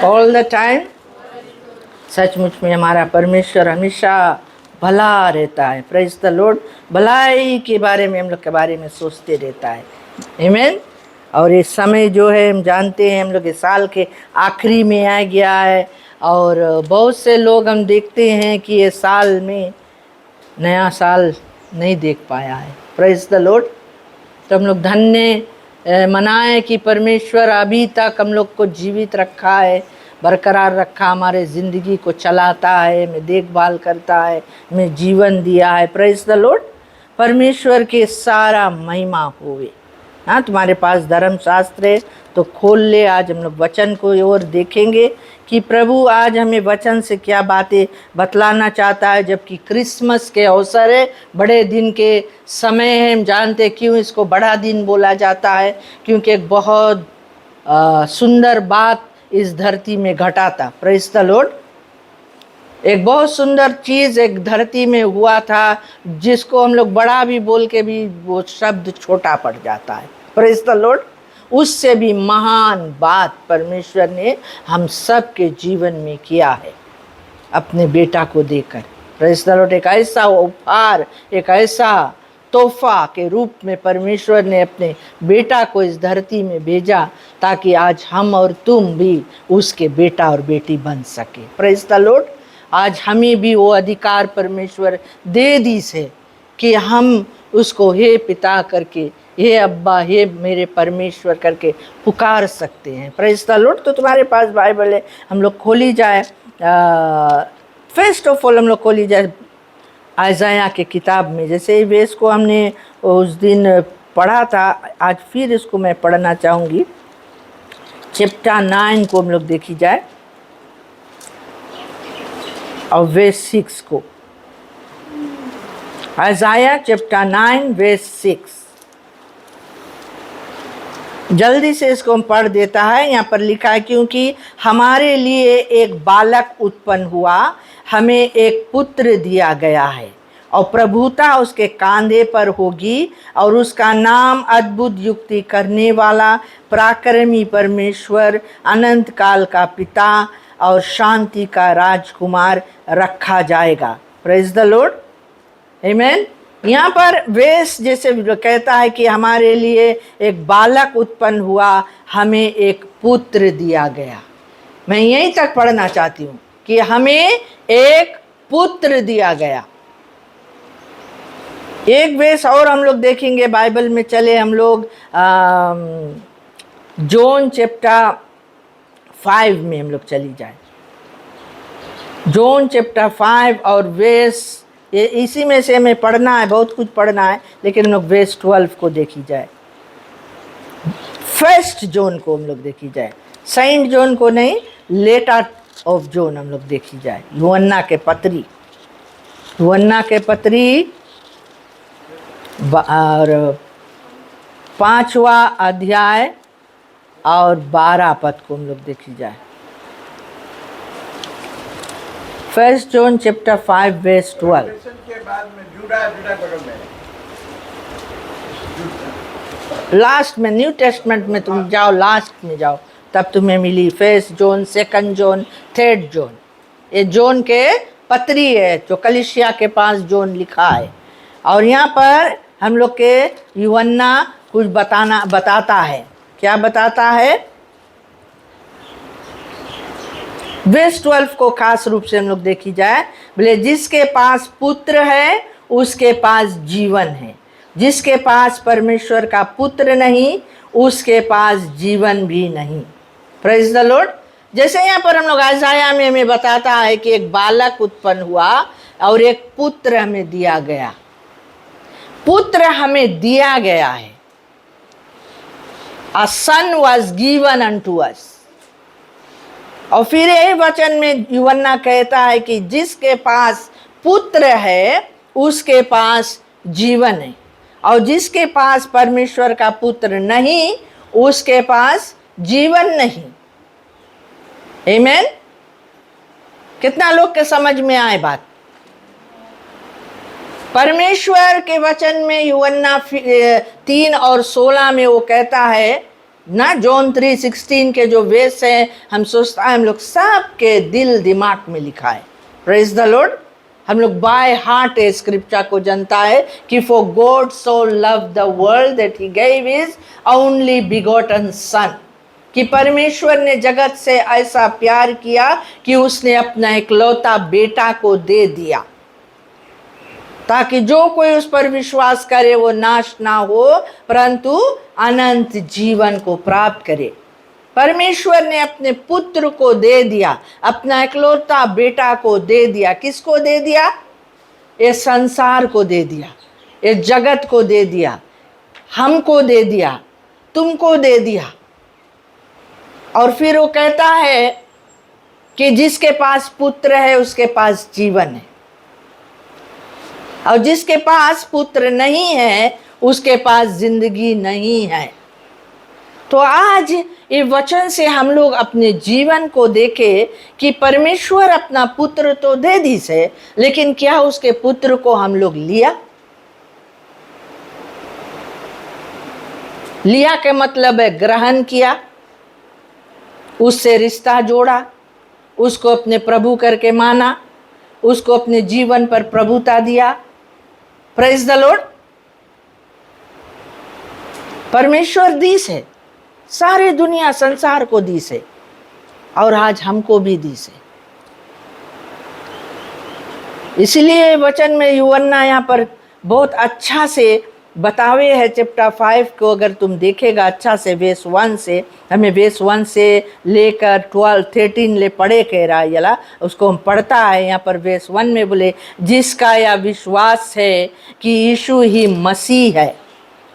All the time. सचमुच में हमारा परमेश्वर हमेशा भला रहता है। Praise the Lord. भलाई के बारे में हम लोग के बारे में सोचते रहता है। आमीन। और ये समय जो है हम जानते हैं हम लोग इस साल के आखिरी में आ गया है और बहुत से लोग हम देखते हैं कि ये साल में नया साल नहीं देख पाया है। Praise the Lord. तो हम लोग धन्य मनाएं कि परमेश्वर अभी तक हम लोग को जीवित रखा है, बरकरार रखा, हमारे ज़िंदगी को चलाता है, हमें देखभाल करता है, हमें जीवन दिया है। Praise the Lord. परमेश्वर के सारा महिमा होवे। हाँ, तुम्हारे पास धर्मशास्त्र है तो खोल ले। आज हम लोग वचन को और देखेंगे कि प्रभु आज हमें वचन से क्या बातें बतलाना चाहता है। जबकि क्रिसमस के अवसर है, बड़े दिन के समय है। हम जानते हैं क्यों इसको बड़ा दिन बोला जाता है, क्योंकि एक बहुत सुंदर बात इस धरती में घटा था। Praise the Lord. एक बहुत सुंदर चीज़ एक धरती में हुआ था जिसको हम लोग बड़ा भी बोल के भी वो शब्द छोटा पड़ जाता है। Praise the Lord. उससे भी महान बात परमेश्वर ने हम सब के जीवन में किया है अपने बेटा को देकर। Praise the Lord. एक ऐसा उपहार, एक ऐसा तोहफा के रूप में परमेश्वर ने अपने बेटा को इस धरती में भेजा ताकि आज हम और तुम भी उसके बेटा और बेटी बन सके। Praise the Lord. आज हमें भी वो अधिकार परमेश्वर दे दी से कि हम उसको हे पिता करके, हे अब्बा, हे मेरे परमेश्वर करके पुकार सकते हैं। Praise the Lord. तो तुम्हारे पास बाइबल है, हम लोग खोली जाए। फर्स्ट ऑफ ऑल हम लोग खोली जाए आयजाया के किताब में। जैसे वेस को हमने उस दिन पढ़ा था, आज फिर इसको मैं पढ़ना चाहूँगी। चैप्टर 9 को हम लोग देखी जाए और वर्स 6 को। आयजाया चैप्टर 9 वर्स 6। जल्दी से इसको हम पढ़ देता है। यहाँ पर लिखा है, क्योंकि हमारे लिए एक बालक उत्पन्न हुआ, हमें एक पुत्र दिया गया है और प्रभुता उसके कांधे पर होगी और उसका नाम अद्भुत युक्ति करने वाला, पराक्रमी परमेश्वर, अनंत काल का पिता और शांति का राजकुमार रखा जाएगा। Praise the Lord. आमीन। यहाँ पर वेस जैसे कहता है कि हमारे लिए एक बालक उत्पन्न हुआ, हमें एक पुत्र दिया गया। मैं यहीं तक पढ़ना चाहती हूँ कि हमें एक पुत्र दिया गया। एक वेस और हम लोग देखेंगे बाइबल में। चले हम लोग जॉन चैप्टर 5 में हम लोग चली जाए। जॉन चैप्टर 5 और वेस, ये इसी में से हमें पढ़ना है, बहुत कुछ पढ़ना है, लेकिन हम लोग वेस 12 को देखी जाए। फर्स्ट जॉन को हम लोग देखी जाए, सेंट जॉन को नहीं, लेटर ऑफ जॉन हम लोग देखी जाए। यूहन्ना के पत्री, यूहन्ना के पत्री और 5वां अध्याय और 12 पद को हम लोग देखी जाए। First John chapter 5 verse 12। Last में न्यू टेस्टमेंट में तुम जाओ, लास्ट में जाओ, तब तुम्हें मिली first John, second John, third John. ये जॉन के पत्री है जो कलीसिया के पास जॉन लिखा है। और यहाँ पर हम लोग के यूहन्ना कुछ बताता है। क्या बताता है? वर्स 12 को खास रूप से हम लोग देखी जाए। बोले जिसके पास पुत्र है उसके पास जीवन है, जिसके पास परमेश्वर का पुत्र नहीं उसके पास जीवन भी नहीं। Praise the Lord. जैसे यहाँ पर हम लोग आयजाया में हमें बताता है कि एक बालक उत्पन्न हुआ और एक पुत्र हमें दिया गया। पुत्र हमें दिया गया है। A son was given unto us। और फिर यही वचन में यूहन्ना कहता है कि जिसके पास पुत्र है उसके पास जीवन है और जिसके पास परमेश्वर का पुत्र नहीं उसके पास जीवन नहीं। आमीन। कितना लोग के समझ में आए बात? परमेश्वर के वचन में यूहन्ना 3 और 16 में वो कहता है ना जॉन 3:16 के जो वेस हैं, हम सोचता है हम लोग सबके दिल दिमाग में लिखा है। Praise the Lord. हम लोग बाय हार्ट स्क्रिप्चर को जानता है कि for God so love the world that he gave his only begotten son, कि परमेश्वर ने जगत से ऐसा प्यार किया कि उसने अपना इकलौता बेटा को दे दिया, ताकि जो कोई उस पर विश्वास करे वो नाश ना हो परंतु अनंत जीवन को प्राप्त करे। परमेश्वर ने अपने पुत्र को दे दिया, अपना इकलौता बेटा को दे दिया। किसको दे दिया? इस संसार को दे दिया, इस जगत को दे दिया, हमको दे दिया, तुमको दे दिया। और फिर वो कहता है कि जिसके पास पुत्र है उसके पास जीवन है, और जिसके पास पुत्र नहीं है उसके पास जिंदगी नहीं है। तो आज ये वचन से हम लोग अपने जीवन को देखें कि परमेश्वर अपना पुत्र तो दे दी से, लेकिन क्या उसके पुत्र को हम लोग लिया के मतलब है ग्रहण किया, उससे रिश्ता जोड़ा, उसको अपने प्रभु करके माना, उसको अपने जीवन पर प्रभुता दिया। Praise the Lord. परमेश्वर दी से, सारे दुनिया संसार को दी से, और आज हमको भी दी से। इसलिए वचन में यूहन्ना यहाँ पर बहुत अच्छा से बतावे है। चैप्टर 5 को अगर तुम देखेगा अच्छा से, वेस 1 से, हमें वेस 1 से लेकर 12-13 ले पढ़े कह रहा है यला, उसको हम पढ़ता है। यहाँ पर वेस 1 में बोले, जिसका यह विश्वास है कि यीशु ही मसीह है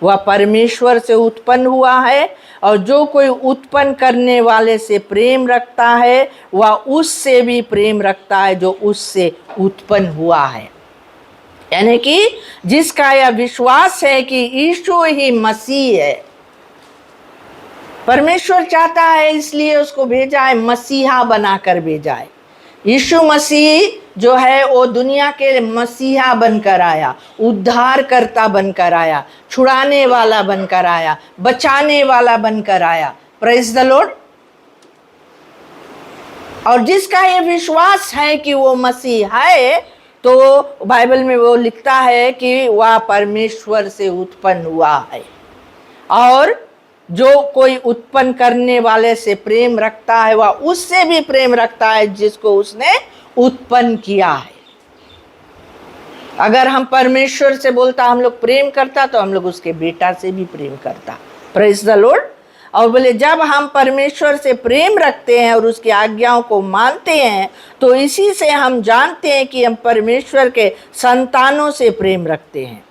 वह परमेश्वर से उत्पन्न हुआ है, और जो कोई उत्पन्न करने वाले से प्रेम रखता है वह उससे भी प्रेम रखता है जो उससे उत्पन्न हुआ है। यानी कि जिसका यह विश्वास है कि यीशु ही मसीह है, परमेश्वर चाहता है इसलिए उसको भेजा है, मसीहा बनाकर भेजा है। यीशु मसीह जो है वो दुनिया के मसीहा बनकर आया, उद्धारकर्ता बनकर आया, छुड़ाने वाला बनकर आया, बचाने वाला बनकर आया। Praise the Lord. और जिसका ये विश्वास है कि वो मसीह है, तो बाइबल में वो लिखता है कि वह परमेश्वर से उत्पन्न हुआ है, और जो कोई उत्पन्न करने वाले से प्रेम रखता है वह उससे भी प्रेम रखता है जिसको उसने उत्पन्न किया है। अगर हम परमेश्वर से बोलता हम लोग प्रेम करता, तो हम लोग उसके बेटा से भी प्रेम करता। Praise the Lord. और बोले जब हम परमेश्वर से प्रेम रखते हैं और उसकी आज्ञाओं को मानते हैं, तो इसी से हम जानते हैं कि हम परमेश्वर के संतानों से प्रेम रखते हैं।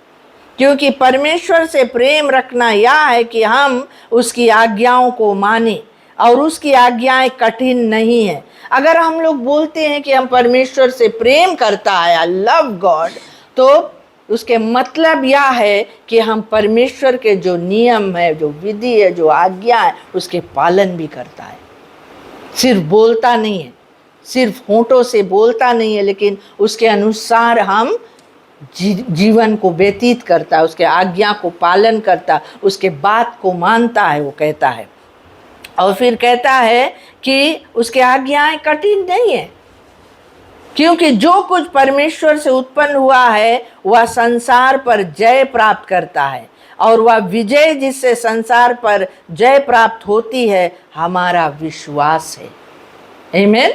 क्योंकि परमेश्वर से प्रेम रखना यह है कि हम उसकी आज्ञाओं को माने, और उसकी आज्ञाएं कठिन नहीं है। अगर हम लोग बोलते हैं कि हम परमेश्वर से प्रेम करता है, आई लव गॉड, तो उसके मतलब यह है कि हम परमेश्वर के जो नियम है, जो विधि है, जो आज्ञा है, उसके पालन भी करता है। सिर्फ बोलता नहीं है, सिर्फ होंठों से बोलता नहीं है, लेकिन उसके अनुसार हम जीवन को व्यतीत करता है, उसके आज्ञा को पालन करता, उसके बात को मानता है। वो कहता है, और फिर कहता है कि उसके आज्ञाएं कठिन नहीं है, क्योंकि जो कुछ परमेश्वर से उत्पन्न हुआ है वह संसार पर जय प्राप्त करता है, और वह विजय जिससे संसार पर जय प्राप्त होती है हमारा विश्वास है। आमीन।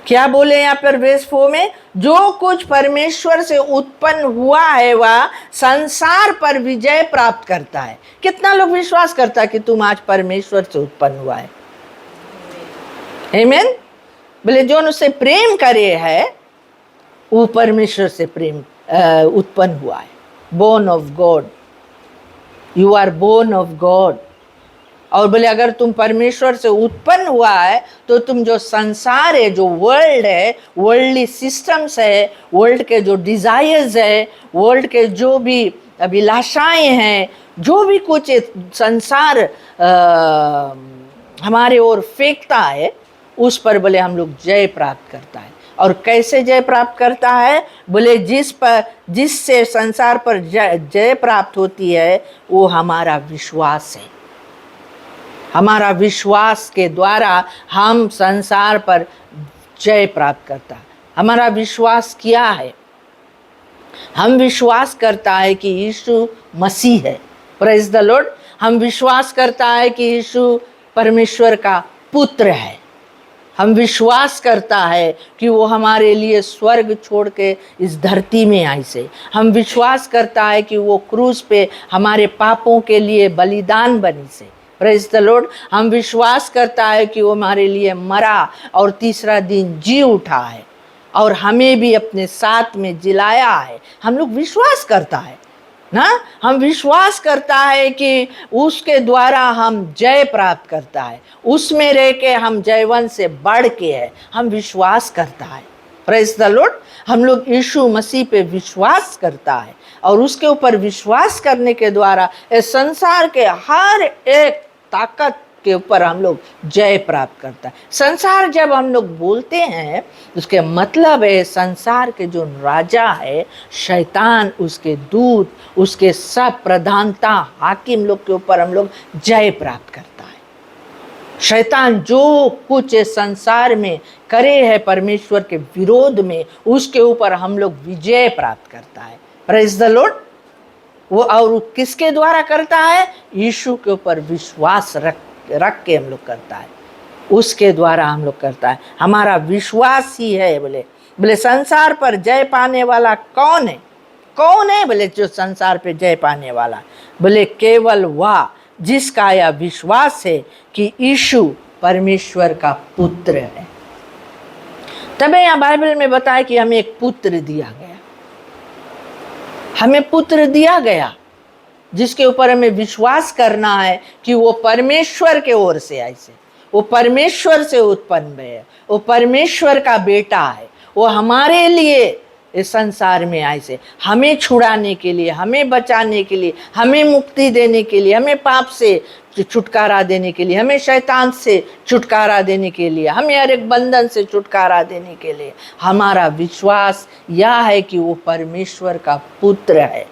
क्या बोले यहाँ पर वेस 4 में, जो कुछ परमेश्वर से उत्पन्न हुआ है वह संसार पर विजय प्राप्त करता है। कितना लोग विश्वास करता है कि तुम आज परमेश्वर से उत्पन्न हुआ है? आमीन। बोले जो उससे प्रेम करे है वो परमेश्वर से प्रेम उत्पन्न हुआ है। Born of God, you are born of God. और बोले अगर तुम परमेश्वर से उत्पन्न हुआ है तो तुम जो संसार है, जो वर्ल्ड है, वर्ल्डली सिस्टम्स है, वर्ल्ड के जो डिजायर्स है, वर्ल्ड के जो भी अभिलाषाएं हैं, जो भी कुछ संसार हमारे ओर फेंकता है, उस पर बोले हम लोग जय प्राप्त करता है। और कैसे जय प्राप्त करता है? बोले जिससे संसार पर जय प्राप्त होती है वो हमारा विश्वास है। हमारा विश्वास के द्वारा हम संसार पर जय प्राप्त करता है। हमारा विश्वास क्या है? हम विश्वास करता है कि यीशु मसीह है। Praise the Lord. हम विश्वास करता है कि यीशु परमेश्वर का पुत्र है। हम विश्वास करता है कि वो हमारे लिए स्वर्ग छोड़ के इस धरती में आई से। हम विश्वास करता है कि वो क्रूस पे हमारे पापों के लिए बलिदान बनी से। Praise the Lord. हम विश्वास करता है कि वो हमारे लिए मरा और तीसरा दिन जी उठा है और हमें भी अपने साथ में जिलाया है। हम लोग विश्वास करता है ना। हम विश्वास करता है कि उसके द्वारा हम जय प्राप्त करता है, उसमें रह के हम जयवंत से बढ़ के है। हम विश्वास करता है। Praise the Lord. हम लोग यीशु मसीह पे विश्वास करता है और उसके ऊपर विश्वास करने के द्वारा इस संसार के हर एक ताकत के ऊपर हम लोग जय प्राप्त करता है। संसार जब हम लोग बोलते हैं उसके मतलब है संसार के जो राजा है शैतान, उसके दूत, उसके सब प्रधानता हाकिम लोग के ऊपर हम लोग जय प्राप्त करता है। शैतान जो कुछ इस संसार में करे है परमेश्वर के विरोध में, उसके ऊपर हम लोग विजय प्राप्त करता है। Praise the Lord. वो और किसके द्वारा करता है? यीशु के ऊपर विश्वास रख के हम लोग करता है, उसके द्वारा हम लोग करता है। हमारा विश्वास ही है। बोले संसार पर जय पाने वाला कौन है? कौन है बोले जो संसार पे जय पाने वाला? बोले केवल वह जिसका यह विश्वास है कि यीशु परमेश्वर का पुत्र है। तभी यहाँ बाइबल में बताया कि हमें एक पुत्र दिया गया। हमें पुत्र दिया गया जिसके ऊपर हमें विश्वास करना है कि वो परमेश्वर के ओर से आए से, वो परमेश्वर से उत्पन्न है, वो परमेश्वर का बेटा है। वो हमारे लिए इस संसार में आए से, हमें छुड़ाने के लिए, हमें बचाने के लिए, हमें मुक्ति देने के लिए, हमें पाप से छुटकारा देने के लिए, हमें शैतान से छुटकारा देने के लिए, हमें हर एक बंधन से छुटकारा देने के लिए। हमारा विश्वास यह है कि वो परमेश्वर का पुत्र है।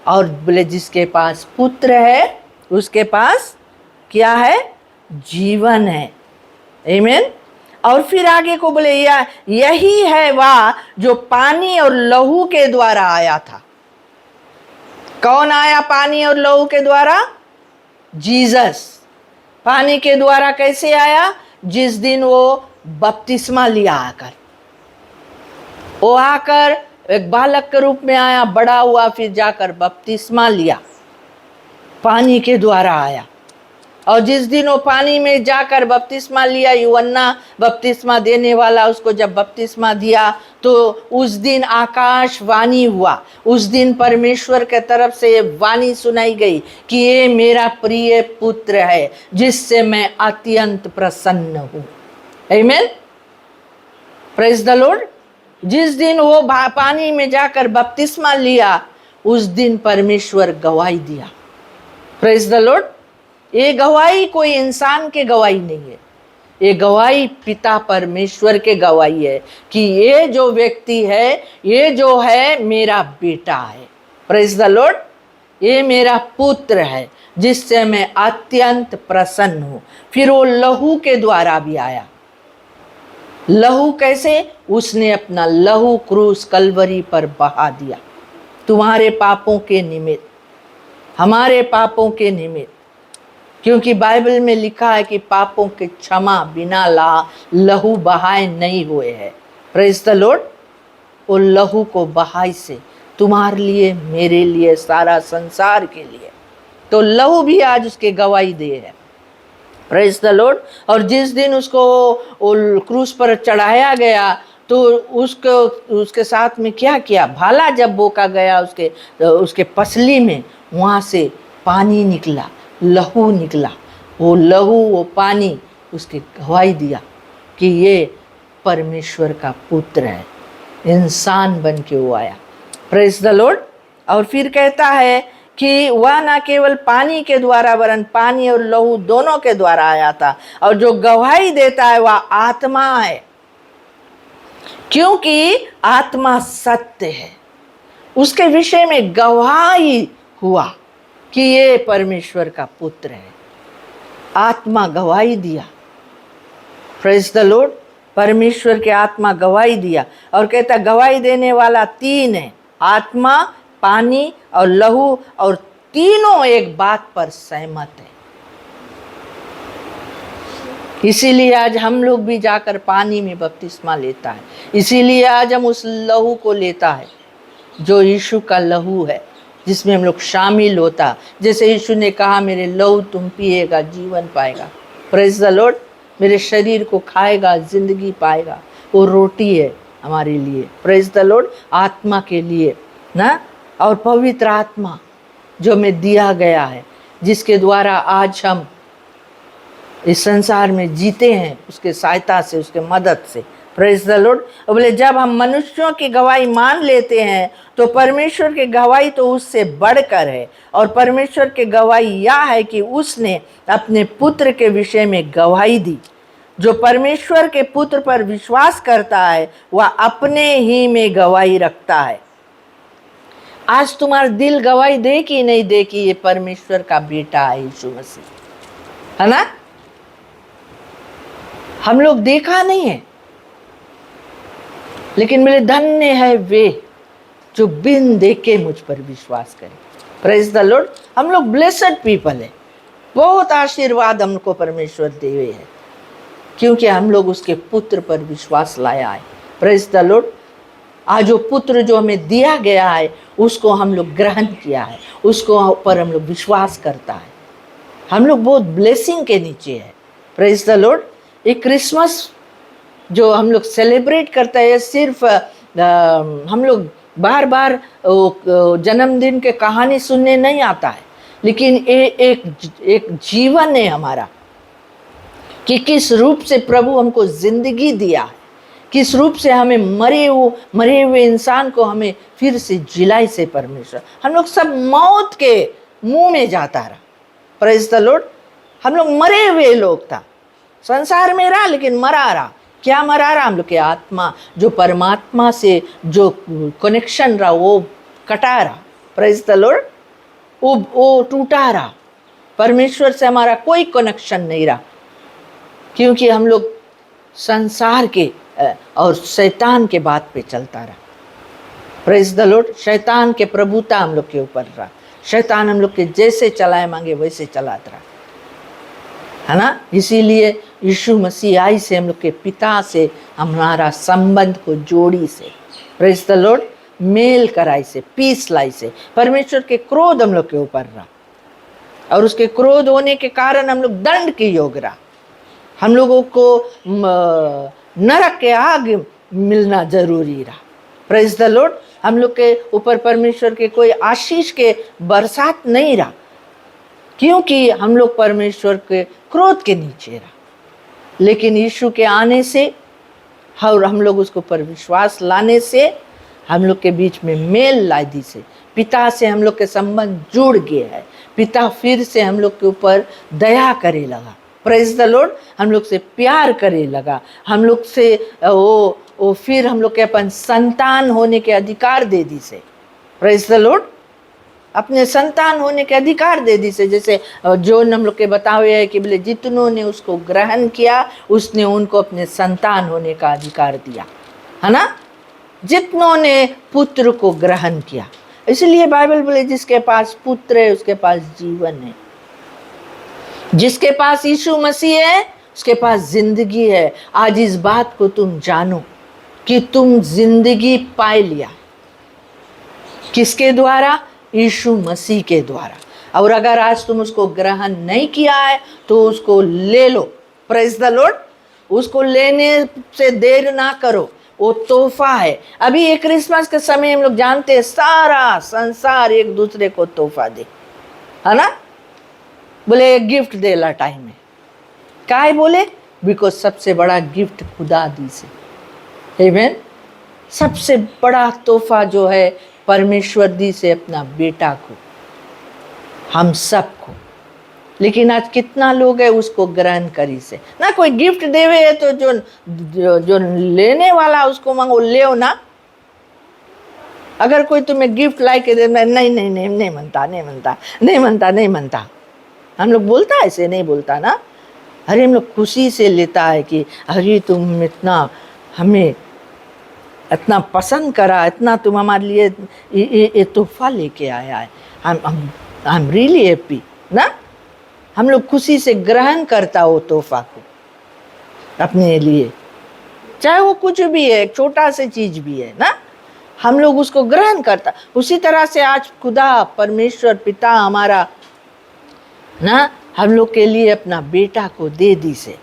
और बोले जिसके पास पुत्र है उसके पास क्या है? जीवन है। आमीन। और फिर आगे को बोले यही है वह जो पानी और लहू के द्वारा आया था। कौन आया पानी और लहू के द्वारा? जीसस। पानी के द्वारा कैसे आया? जिस दिन वो बपतिस्मा लिया आकर, वो आकर एक बालक के रूप में आया, बड़ा हुआ, फिर जाकर बपतिस्मा लिया, पानी के द्वारा आया। और जिस दिन वो पानी में जाकर बपतिस्मा लिया, यूहन्ना बपतिस्मा देने वाला उसको जब बपतिस्मा दिया तो उस दिन आकाश वाणी हुआ। उस दिन परमेश्वर के तरफ से ये वाणी सुनाई गई कि ये मेरा प्रिय पुत्र है जिससे मैं अत्यंत प्रसन्न हूँ। आमीन। Praise the Lord. जिस दिन वो पानी में जाकर बपतिस्मा लिया उस दिन परमेश्वर गवाही दिया। Praise the Lord. ये गवाही कोई इंसान के गवाही नहीं है, ये गवाही पिता परमेश्वर के गवाही है कि ये जो व्यक्ति है, ये जो है मेरा बेटा है। Praise the Lord. ये मेरा पुत्र है जिससे मैं अत्यंत प्रसन्न हूँ। फिर वो लहू के द्वारा भी आया। लहू कैसे? उसने अपना लहू क्रूस कलवरी पर बहा दिया, तुम्हारे पापों के निमित्त, हमारे पापों के निमित्त। क्योंकि बाइबल में लिखा है कि पापों के क्षमा बिना लहू बहाए नहीं हुए हैं। Praise the Lord. वो लहू को बहाई से तुम्हारे लिए, मेरे लिए, सारा संसार के लिए। तो लहू भी आज उसके गवाही दे है। Praise the Lord. और जिस दिन उसको क्रूस पर चढ़ाया गया तो उसके साथ में क्या किया? भाला जब बोका गया उसके पसली में, वहाँ से पानी निकला, लहू निकला। वो लहू, वो पानी उसके गवाही दिया कि ये परमेश्वर का पुत्र है, इंसान बन के वो आया। Praise the Lord. और फिर कहता है कि वह न केवल पानी के द्वारा वरन पानी और लहू दोनों के द्वारा आया था। और जो गवाही देता है वह आत्मा है, क्योंकि आत्मा सत्य है। उसके विषय में गवाही हुआ कि ये परमेश्वर का पुत्र है। आत्मा गवाही दिया। Praise the Lord. परमेश्वर के आत्मा गवाही दिया और कहता गवाही देने वाला 3 है, आत्मा, पानी और लहू, और तीनों एक बात पर सहमत है। इसीलिए आज हम लोग भी जाकर पानी में बपतिस्मा लेता है, इसीलिए आज हम उस लहू को लेता है जो यीशु का लहू है, जिसमें हम लोग शामिल होता। जैसे यीशु ने कहा मेरे लहू तुम पिएगा जीवन पाएगा। Praise the Lord. मेरे शरीर को खाएगा जिंदगी पाएगा। वो रोटी है हमारे लिए, प्रेज द लॉर्ड, आत्मा के लिए ना। और पवित्र आत्मा जो हमें दिया गया है, जिसके द्वारा आज हम इस संसार में जीते हैं, उसके सहायता से, उसके मदद से। Praise the Lord. बोले जब हम मनुष्यों की गवाही मान लेते हैं तो परमेश्वर की गवाही तो उससे बढ़कर है। और परमेश्वर की गवाही यह है कि उसने अपने पुत्र के विषय में गवाही दी। जो परमेश्वर के पुत्र पर विश्वास करता है वह अपने ही में गवाही रखता है। आज तुम्हारा दिल गवाही दे कि नहीं दे कि ये परमेश्वर का बेटा है यीशु मसीह, है ना? हम लोग देखा नहीं है, लेकिन मेरे धन्य है वे जो बिन देखे मुझ पर विश्वास करें। Praise the Lord. हम लोग ब्लेसड पीपल है। बहुत आशीर्वाद हमको परमेश्वर देवे है, क्योंकि हम लोग उसके पुत्र पर विश्वास लाया है। Praise the Lord. आज वो पुत्र जो हमें दिया गया है उसको हम लोग ग्रहण किया है, उसको पर हम लोग विश्वास करता है। हम लोग बहुत ब्लेसिंग के नीचे है। Praise the Lord. एक क्रिसमस जो हम लोग सेलिब्रेट करते हैं, सिर्फ हम लोग बार बार जन्मदिन के कहानी सुनने नहीं आता है, लेकिन एक जीवन है हमारा कि किस रूप से प्रभु हमको जिंदगी दिया है, किस रूप से हमें मरे हुए इंसान को हमें फिर से जिलाई से परमेश्वर। हम लोग सब मौत के मुंह में जाता रहा। Praise the Lord. हम लोग मरे हुए लोग था, संसार में रहा लेकिन मरा रहा। क्या मरा रहा? हम लोग के आत्मा जो परमात्मा से जो कनेक्शन रहा वो कटा रहा। Praise the Lord. वो टूटा रहा। परमेश्वर से हमारा कोई कनेक्शन नहीं रहा, क्योंकि हम लोग संसार के और शैतान के बात पे चलता रहा। Praise the Lord. शैतान के प्रभुता हम लोग के ऊपर रहा। शैतान हम लोग के जैसे चलाए मांगे वैसे चलाता रहा, है ना? इसीलिए यीशु मसीह आई से हम लोग के पिता से हमारा संबंध को जोड़ी से, प्रेज द लॉर्ड, मेल कराई से, पीस लाई से। परमेश्वर के क्रोध हम लोग के ऊपर रहा, और उसके क्रोध होने के कारण हम लोग दंड के योग्य रहा। हम लोगों को नरक के आग मिलना जरूरी रहा। Praise the Lord. हम लोग के ऊपर परमेश्वर के कोई आशीष के बरसात नहीं रहा, क्योंकि हम लोग परमेश्वर के क्रोध के नीचे रहा। लेकिन यीशु के आने से और हम लोग उसको पर विश्वास लाने से हम लोग के बीच में मेल लाई दी से पिता से हम लोग के संबंध जुड़ गए है। पिता फिर से हम लोग के ऊपर दया करे लगा। Praise the Lord. हम लोग से प्यार करे लगा। हम लोग से वो फिर हम लोग के अपन संतान होने के अधिकार दे दी से। Praise the Lord. अपने संतान होने के अधिकार दे दी से। जैसे जो हम लोग के बतावे है कि बोले जितनों ने उसको ग्रहण किया उसने उनको अपने संतान होने का अधिकार दिया, है ना? जितनों ने पुत्र को ग्रहण किया। इसलिए बाइबल बोले जिसके पास पुत्र है उसके पास जीवन है। जिसके पास यीशु मसीह है उसके पास जिंदगी है। आज इस बात को तुम जानो कि तुम जिंदगी पाए लिया। किसके द्वारा? यीशु मसीह के द्वारा। और अगर आज तुम उसको ग्रहण नहीं किया है तो उसको ले लो। Praise the Lord. उसको लेने से देर ना करो, वो तोहफा है। अभी ये क्रिसमस के समय हम लोग जानते हैं सारा संसार एक दूसरे को तोहफा दे, है ना? बोले गिफ्ट देला टाइम में काहे बोले? बिकॉज सबसे बड़ा गिफ्ट खुदा दी से। आमीन। सबसे बड़ा तोहफा जो है परमेश्वर दी से अपना बेटा को, हम सबको। लेकिन आज कितना लोग है उसको ग्रहण करी से ना। कोई गिफ्ट देवे है तो जो लेने वाला उसको मांगो, ले ना। अगर कोई तुम्हें गिफ्ट ला के दे, नहीं नहीं नहीं नहीं मनता नहीं मनता नहीं मनता नहीं मनता, हम लोग बोलता है, ऐसे नहीं बोलता ना। अरे हम लोग खुशी से लेता है कि अरे तुम इतना हमें इतना पसंद करा, इतना तुम हमारे लिए ये तोहफा लेके आया है। आई एम रियली हैप्पी ना। हम लोग खुशी से ग्रहण करता वो तोहफा को अपने लिए, चाहे वो कुछ भी है, छोटा सा चीज भी है ना, हम लोग उसको ग्रहण करता। उसी तरह से आज खुदा परमेश्वर पिता हमारा ना हम लोग के लिए अपना बेटा को दे दी से,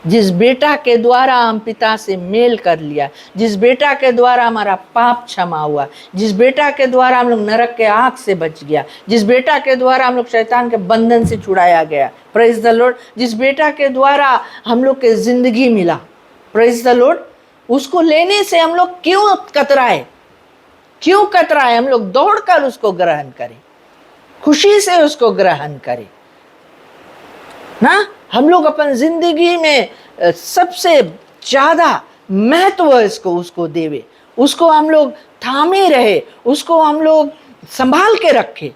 जिस बेटा के द्वारा हम पिता से मेल कर लिया, जिस बेटा के द्वारा हमारा पाप क्षमा हुआ, जिस बेटा के द्वारा हम लोग नरक के आग से बच गया, जिस बेटा के द्वारा हम लोग शैतान के बंधन से छुड़ाया गया, प्रेज द लॉर्ड, जिस बेटा के द्वारा हम लोग के जिंदगी मिला, प्रेज द लॉर्ड, उसको लेने से हम लोग क्यों कतराए, क्यों कतराए? हम लोग दौड़कर उसको ग्रहण करें, खुशी से उसको ग्रहण करें ना। हम लोग अपन जिंदगी में सबसे ज्यादा महत्व इसको उसको देवे, उसको हम लोग थामे रहे, उसको हम लोग संभाल के रखे।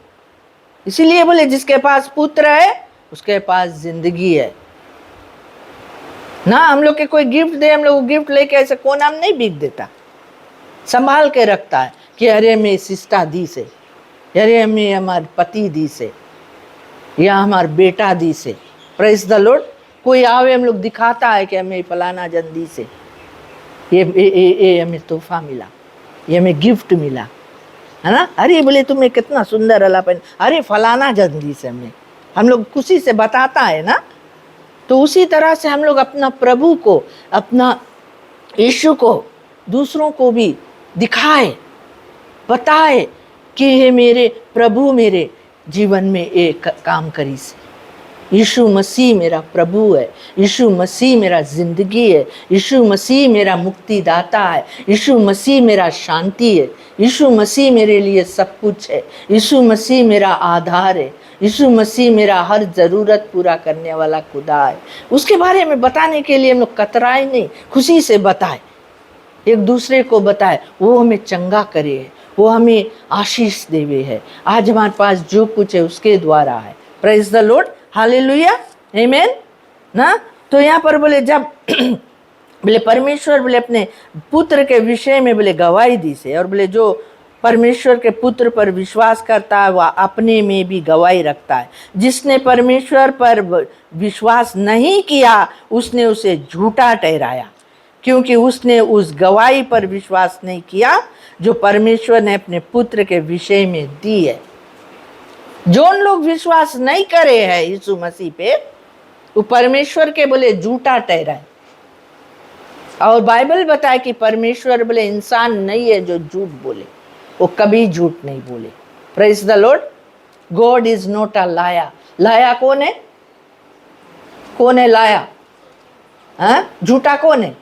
इसीलिए बोले जिसके पास पुत्र है उसके पास जिंदगी है ना। हम लोग के कोई गिफ्ट दे, हम लोग गिफ्ट लेके ऐसे कोना में नहीं बिक देता, संभाल के रखता है कि अरे मैं सिस्टा दी से, अरे मैं हमारे पति दी से, या हमारा बेटा दी से, प्रेज द लॉर्ड। कोई आवे हम लोग दिखाता है कि हमें फलाना जल्दी से ये हमें तोहफा मिला, ये हमें गिफ्ट मिला, है ना। अरे बोले तुम्हें कितना सुंदर अला पहन, अरे फलाना जल्दी से हम लोग खुशी से बताता है ना। तो उसी तरह से हम लोग अपना प्रभु को, अपना यीशु को दूसरों को भी दिखाए, बताए कि ये मेरे प्रभु मेरे जीवन में एक काम करी से। यीशु मसीह मेरा प्रभु है, यीशु मसीह मेरा जिंदगी है, यीशु मसीह मेरा मुक्तिदाता है, यीशु मसीह मेरा शांति है, यीशु मसीह मेरे लिए सब कुछ है, यीशु मसीह मेरा आधार है, यीशु मसीह मेरा हर ज़रूरत पूरा करने वाला खुदा है। उसके बारे में बताने के लिए हम लोग कतराए नहीं, खुशी से बताए, एक दूसरे को बताए, वो हमें चंगा करे है, वो हमें आशीष देवे है। आज हमारे पास जो कुछ है उसके द्वारा है, प्रेज द लॉर्ड, हालेलुया, आमेन ना। तो यहाँ पर बोले जब बोले परमेश्वर बोले अपने पुत्र के विषय में बोले गवाही दी से, और बोले जो परमेश्वर के पुत्र पर विश्वास करता है वह अपने में भी गवाही रखता है। जिसने परमेश्वर पर विश्वास नहीं किया उसने उसे झूठा ठहराया, क्योंकि उसने उस गवाही पर विश्वास नहीं किया जो परमेश्वर ने अपने पुत्र के विषय में दी है। जो लोग विश्वास नहीं करे हैं यीशु मसीह पे, वो परमेश्वर के बोले झूठा ठहराए। और बाइबल बताए कि परमेश्वर बोले इंसान नहीं है जो झूठ बोले, वो कभी झूठ नहीं बोले, praise the Lord. God is not a लाया। लाया कौन है? कौन है लाया? हाँ, झूठा कौन है?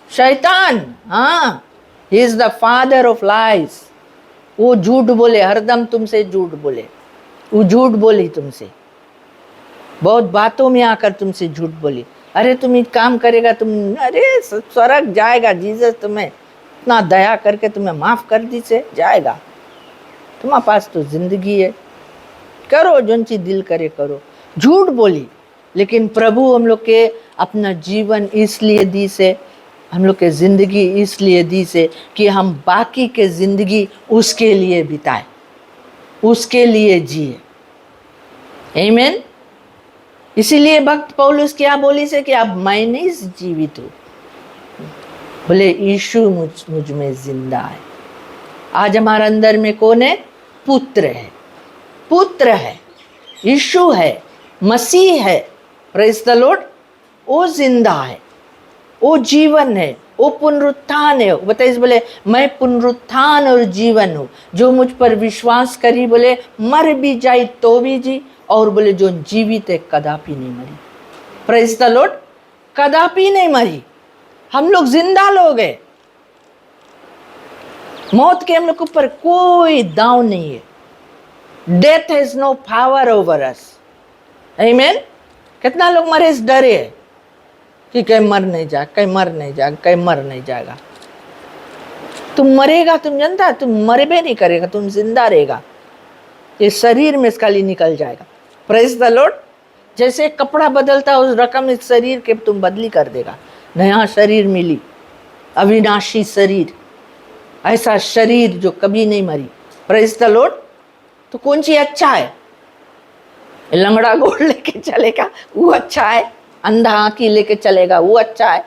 शैतान। हाँ, he is the father of lies. वो झूठ बोले, हरदम तुमसे झूठ बोले, वो झूठ बोली तुमसे, बहुत बातों में आकर तुमसे झूठ बोली। अरे तुम एक काम करेगा, तुम अरे स्वर्ग जाएगा, जीसस तुम्हें इतना दया करके तुम्हें माफ कर दी से जाएगा, तुम्हारे पास तो जिंदगी है, करो जो चीज दिल करे करो। झूठ बोली। लेकिन प्रभु हम लोग के अपना जीवन इसलिए दी से, हम लोग के जिंदगी इसलिए दी से कि हम बाकी के जिंदगी उसके लिए बिताए, उसके लिए जिए, आमीन। इसीलिए भक्त पौलुस क्या बोली से कि अब मैं नहीं जीवित हूँ, बोले यीशु मुझ में जिंदा है। आज हमारे अंदर में कौन है? पुत्र है, पुत्र है, यीशु है, मसीह है, प्रेज द लॉर्ड। वो जिंदा है, वो जीवन है, वो पुनरुत्थान है। बताइए, बोले मैं पुनरुत्थान और जीवन हूँ, जो मुझ पर विश्वास करी बोले मर भी जाए तो भी जी, और बोले जो जीवित है कदापि नहीं मरी, प्रेज द लॉर्ड। कदापि नहीं मरी, हम लोग जिंदा लोग हैं। मौत के हम लोग ऊपर कोई दांव नहीं है। Death has no power over us, आमीन। कितना लोग मरे इस डरे है कि कहीं मर नहीं जाए, कहीं मर नहीं जाएगा, कहीं मर नहीं जाएगा। तुम मरेगा, तुम जानता है, तुम मरे भी नहीं करेगा, तुम जिंदा रहेगा, ये शरीर में इसका लिए निकल जाएगा, प्रेज द लॉर्ड। जैसे कपड़ा बदलता है उस रकम इस शरीर के तुम बदली कर देगा, नया शरीर मिली, अविनाशी शरीर, ऐसा शरीर जो कभी नहीं मरी। Praise the Lord. तो कौन सी अच्छा है? लंगड़ा गोड़ लेके चलेगा वो अच्छा है, अंधा आंखी लेके चलेगा वो अच्छा है,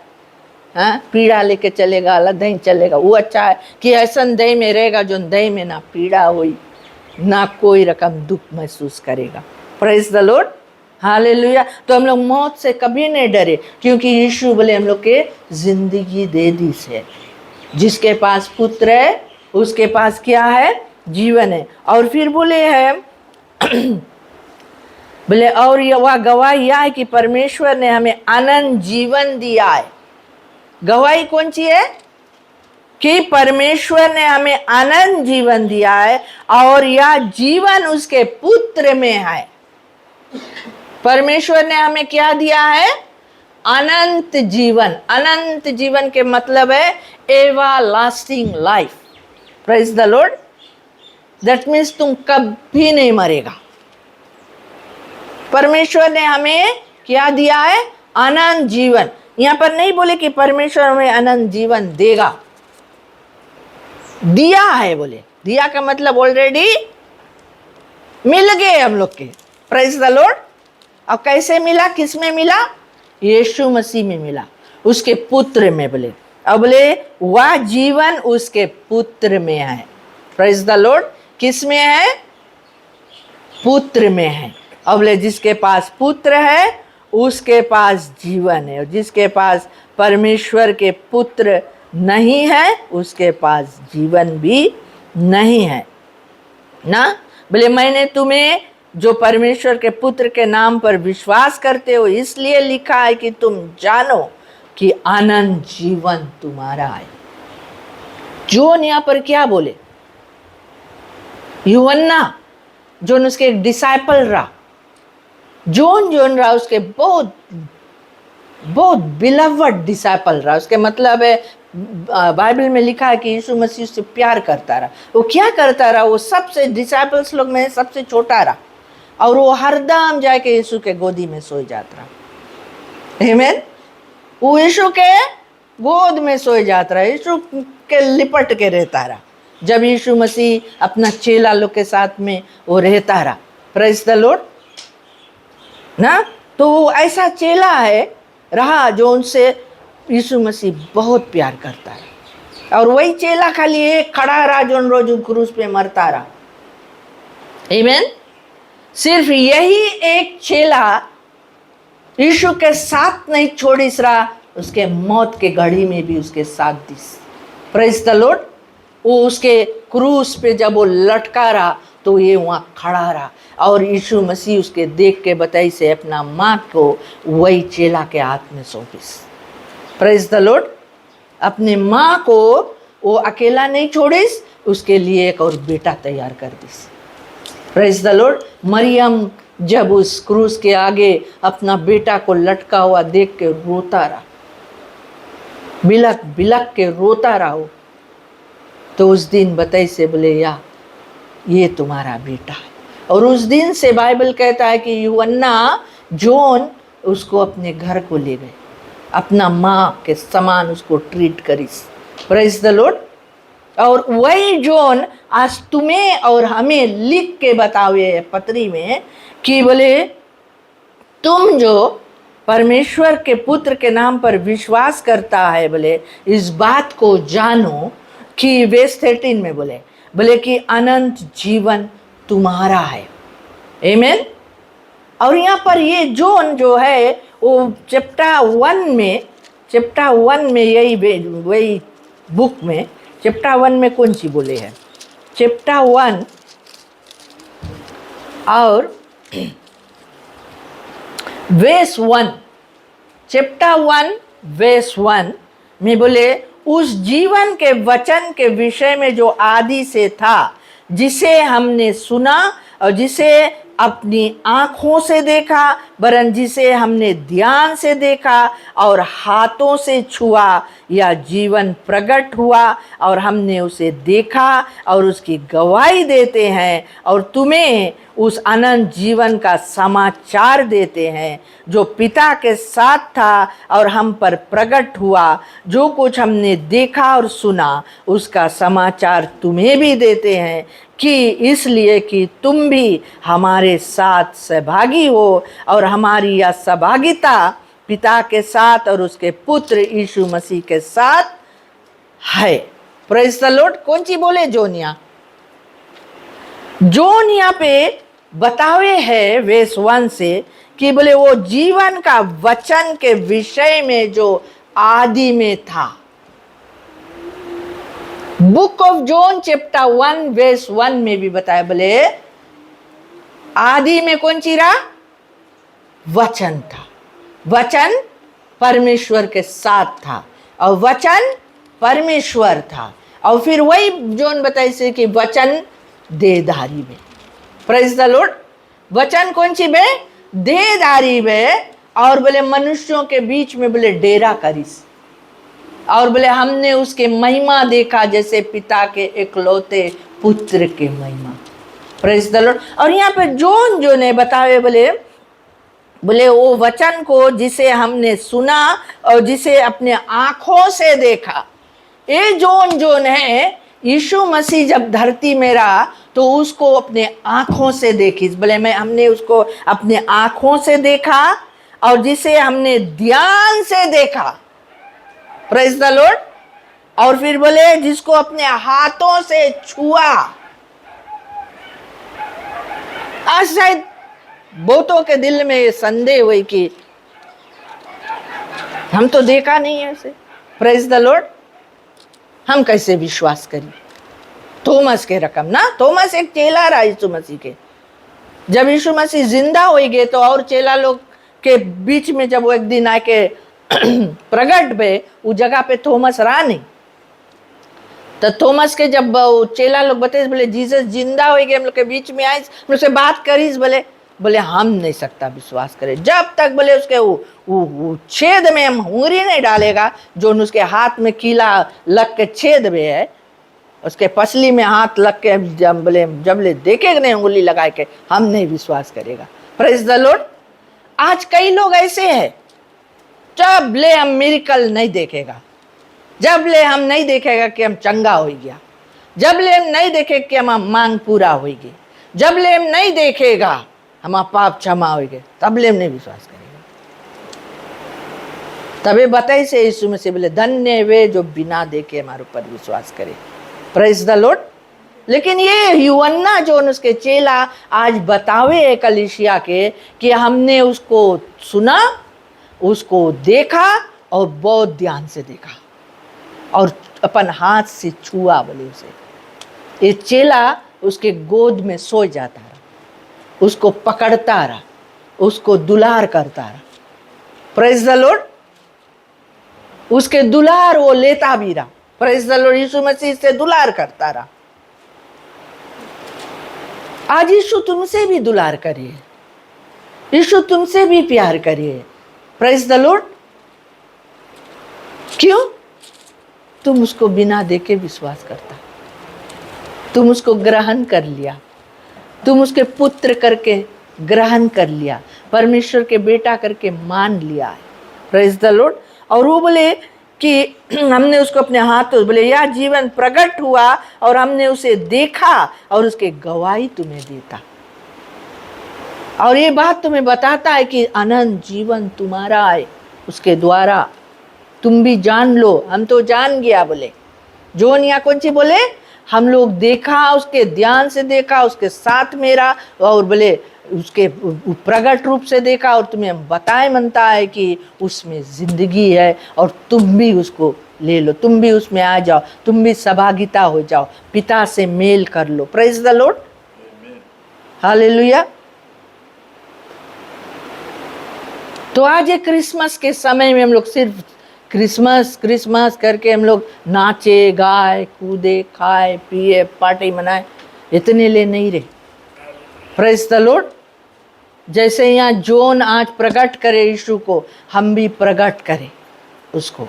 हाँ, पीड़ा लेके चलेगा लदई चलेगा वो अच्छा है, कि ऐसा दही में रहेगा जो दही में ना पीड़ा हुई ना कोई रकम दुख महसूस करेगा। Praise the Lord, hallelujah. तो हम लोग मौत से कभी नहीं डरे, क्योंकि यीशु बोले हम लोग के जिंदगी दे दी से। जिसके पास पुत्र है उसके पास क्या है? जीवन है। और फिर बोले है बोले और वह गवाही यह है कि परमेश्वर ने हमें अनंत जीवन दिया है। गवाही कौन सी है? कि परमेश्वर ने हमें अनंत जीवन दिया है और यह जीवन उसके पुत्र में है। परमेश्वर ने हमें क्या दिया है? अनंत जीवन। अनंत जीवन के मतलब है everlasting life. Praise the Lord. That means तुम कभी नहीं मरेगा। परमेश्वर ने हमें क्या दिया है? अनंत जीवन। यहां पर नहीं बोले कि परमेश्वर हमें अनंत जीवन देगा, दिया है। बोले दिया का मतलब ऑलरेडी मिल गए हम लोग के। Praise the Lord. अब कैसे मिला? किस में मिला? यीशु मसीह में मिला, उसके पुत्र में। बोले अब बोले वह जीवन उसके पुत्र में है। Praise the Lord. किस में है? पुत्र में है। अब बोले जिसके पास पुत्र है उसके पास जीवन है, और जिसके पास परमेश्वर के पुत्र नहीं है उसके पास जीवन भी नहीं है ना। बोले मैंने तुम्हें जो परमेश्वर के पुत्र के नाम पर विश्वास करते हो इसलिए लिखा है कि तुम जानो कि अनंत जीवन तुम्हारा है। जोन यहां पर क्या बोले? यूहन्ना जोन उसके एक डिसाइपल रहा, जोन रहा उसके बहुत बहुत बिलवड डिसाइपल रहा। उसके मतलब है बाइबल में लिखा है कि यीशु मसीह उससे प्यार करता रहा। वो क्या करता रहा? वो सबसे डिसाइपल्स लोग में सबसे छोटा रहा, और वो हरदम जाके यीशु के गोदी में सो जाता रहा। आमीन। वो यीशु के गोद में सो जाता रहा, यीशु के लिपट के रहता रहा जब यीशु मसीह अपना चेला लोग के साथ में वो रहता रहा। प्रेज द लॉर्ड ना। तो वो ऐसा चेला है रहा जो उनसे यीशु मसीह बहुत प्यार करता है, और वही चेला खाली एक खड़ा रहा जो रोज क्रूस पे मरता रहा। आमीन। सिर्फ यही एक चेला यीशु के साथ नहीं छोड़िस रहा, उसके मौत के घड़ी में भी उसके साथ दिस। Praise the Lord. वो उसके क्रूस पे जब वो लटका रहा तो ये वहाँ खड़ा रहा, और यीशु मसीह उसके देख के बताई से अपना माँ को वही चेला के हाथ में सौंपिस। Praise the Lord. अपने माँ को वो अकेला नहीं छोड़िस, उसके लिए एक और बेटा तैयार कर दिस। Praise the Lord. मरियम जब उस क्रूस के आगे अपना बेटा को लटका हुआ देख के रोता रहा, बिलक बिलक के रोता रहा हो, तो उस दिन बताई से बोले या ये तुम्हारा बेटा है। और उस दिन से बाइबल कहता है कि यूहन्ना जोन उसको अपने घर को ले गए, अपना माँ के समान उसको ट्रीट करिस। Praise the Lord. और वही जोन आज तुम्हें और हमें लिख के बतावे पत्री में कि बोले तुम जो परमेश्वर के पुत्र के नाम पर विश्वास करता है, बोले इस बात को जानो कि वर्स 13 में बोले कि अनंत जीवन तुम्हारा है। आमीन। और यहाँ पर ये जोन जो है वो चैप्टर 1 में यही वही बुक में चैप्टर 1 में कौन सी बोले हैं? चैप्टर 1 और वर्स 1, चैप्टर 1 वर्स 1 में बोले उस जीवन के वचन के विषय में जो आदि से था, जिसे हमने सुना और जिसे अपनी आंखों से देखा, वरन जिसे हमने ध्यान से देखा और हाथों से छुआ, या जीवन प्रकट हुआ और हमने उसे देखा और उसकी गवाही देते हैं और तुम्हें उस अनंत जीवन का समाचार देते हैं जो पिता के साथ था और हम पर प्रकट हुआ। जो कुछ हमने देखा और सुना उसका समाचार तुम्हें भी देते हैं, कि इसलिए कि तुम भी हमारे साथ सहभागी हो और हमारी यह सहभागिता पिता के साथ और उसके पुत्र यीशु मसीह के साथ है। Praise the Lord. कौन सी बोले? जोनिया। जोनिया पे बतावे है वर्स 1 से कि बोले वो जीवन का वचन के विषय में जो आदि में था। Book of John chapter 1 verse 1 में भी बताया, बोले आदि में कौन सी रहा? वचन था, वचन परमेश्वर के साथ था और वचन परमेश्वर था। और फिर वही जॉन बताए से कि वचन देहधारी में। Praise the Lord. वचन कौन सी बे? देहधारी में। और बोले मनुष्यों के बीच में बोले डेरा करिस, और बोले हमने उसके महिमा देखा जैसे पिता के इकलौते पुत्र के महिमा। Praise the Lord. और यहाँ पे जॉन जो ने बतावे, बोले वो वचन को जिसे हमने सुना और जिसे अपने आंखों से देखा। ये जॉन है, यीशु मसीह जब धरती में रहा तो उसको अपने आंखों से देखी। बोले हमने उसको अपने आंखों से देखा और जिसे हमने ध्यान से देखा। Praise the Lord. और फिर बोले जिसको अपने हाथों से छुआ। आज शायद बहुतों के दिल में संदेह हुई कि हम तो देखा नहीं है ऐसे। Praise the Lord. हम कैसे विश्वास करें? थोमस के रकम ना, थोमस एक चेला रहा यीशु मसीह के। जब यीशु मसीह जिंदा हो गए तो और चेला लोग के बीच में जब वो एक दिन आके प्रगट पे उस जगह पे थोमस रहा नहीं। तो थोमस के जब चेला लोग बताए, बोले जीसस जिंदा हो गए, हम लोग के बीच में आए, हम से बात करीस। बोले हम नहीं सकता विश्वास करे जब तक बोले उसके वो छेद में हम उंगली नहीं डालेगा, जो उसके हाथ में कीला लग के छेद में है, उसके पसली में हाथ लग के जब ले देखेगा नहीं उंगली लगा के, हम नहीं विश्वास करेगा। Praise the Lord. आज कई लोग ऐसे हैं, जब ले हम मिरेकल नहीं देखेगा, जब ले हम नहीं देखेगा कि हम चंगा हो गया, जब ले हम नहीं देखेगा कि हम मांग पूरा हो गई, जब ले हम नहीं देखेगा हमारा पाप क्षमा हो गए, तब ले हम नहीं विश्वास करेगा। तबे बताई से यीशु में से बोले धन्य वे जो बिना देखे हमारे ऊपर विश्वास करे। Praise the Lord. लेकिन ये यूहन्ना जो उसके चेला आज बतावे कलीसिया के कि हमने उसको सुना, उसको देखा और बहुत ध्यान से देखा और अपन हाथ से छुआ। बोले उसे ये चेला उसके गोद में सो जाता रहा, उसको पकड़ता रहा, उसको दुलार करता रहा। Praise the Lord. उसके दुलार वो लेता भी रहा। Praise the Lord. यीशु मसीह से दुलार करता रहा। आज यीशु तुमसे भी दुलार करिए, यीशु तुमसे भी प्यार करिए। Praise the Lord. क्यों? तुम उसको बिना देखे विश्वास करता, तुम उसको ग्रहण कर लिया, तुम उसके पुत्र करके ग्रहण कर लिया, परमेश्वर के बेटा करके मान लिया है। Praise the Lord. और वो बोले कि हमने उसको अपने हाथों, बोले यह जीवन प्रकट हुआ और हमने उसे देखा और उसके गवाही तुम्हें देता। और ये बात तुम्हें बताता है कि अनंत जीवन तुम्हारा है, उसके द्वारा तुम भी जान लो। हम तो जान गया। बोले जोन या कौन सी बोले हम लोग देखा, उसके ध्यान से देखा, उसके साथ मेरा, और बोले उसके प्रगट रूप से देखा, और तुम्हें बताए मनता है कि उसमें जिंदगी है और तुम भी उसको ले लो, तुम भी उसमें आ जाओ, तुम भी सहभागिता हो जाओ, पिता से मेल कर लो। Praise the Lord. हालेलुया। तो आज ये क्रिसमस के समय में हम लोग सिर्फ क्रिसमस क्रिसमस करके हम लोग नाचे गाए कूदे खाए पिए पार्टी मनाए, इतने ले नहीं रहे। Praise the Lord. जैसे यहाँ जोन आज प्रकट करे यीशु को, हम भी प्रकट करें उसको,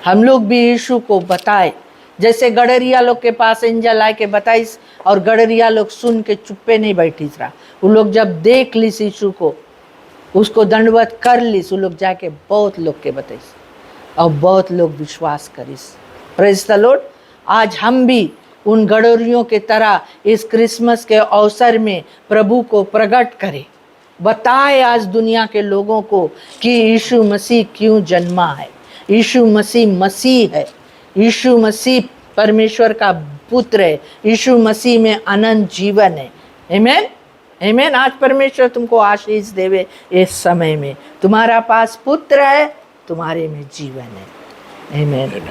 हम लोग भी यीशु को बताए। जैसे गडरिया लोग के पास एंजल आए के बताइस और गडरिया लोग सुन के चुप्पे नहीं बैठी रहा, वो लोग जब देख लिस यीशु को, उसको दंडवत कर लिस, वो लोग जाके बहुत लोग के बताइस और बहुत लोग विश्वास करिस। Praise the Lord. आज हम भी उन गडरियों के तरह इस क्रिसमस के अवसर में प्रभु को प्रकट करें, बताए आज दुनिया के लोगों को कि यीशु मसीह क्यों जन्मा है, यीशु मसीह है, यीशु मसीह परमेश्वर का पुत्र है, यीशु मसीह में अनंत जीवन है। आमीन, आमीन। आज परमेश्वर तुमको आशीष देवे। इस समय में तुम्हारा पास पुत्र है, तुम्हारे में जीवन है। आमीन।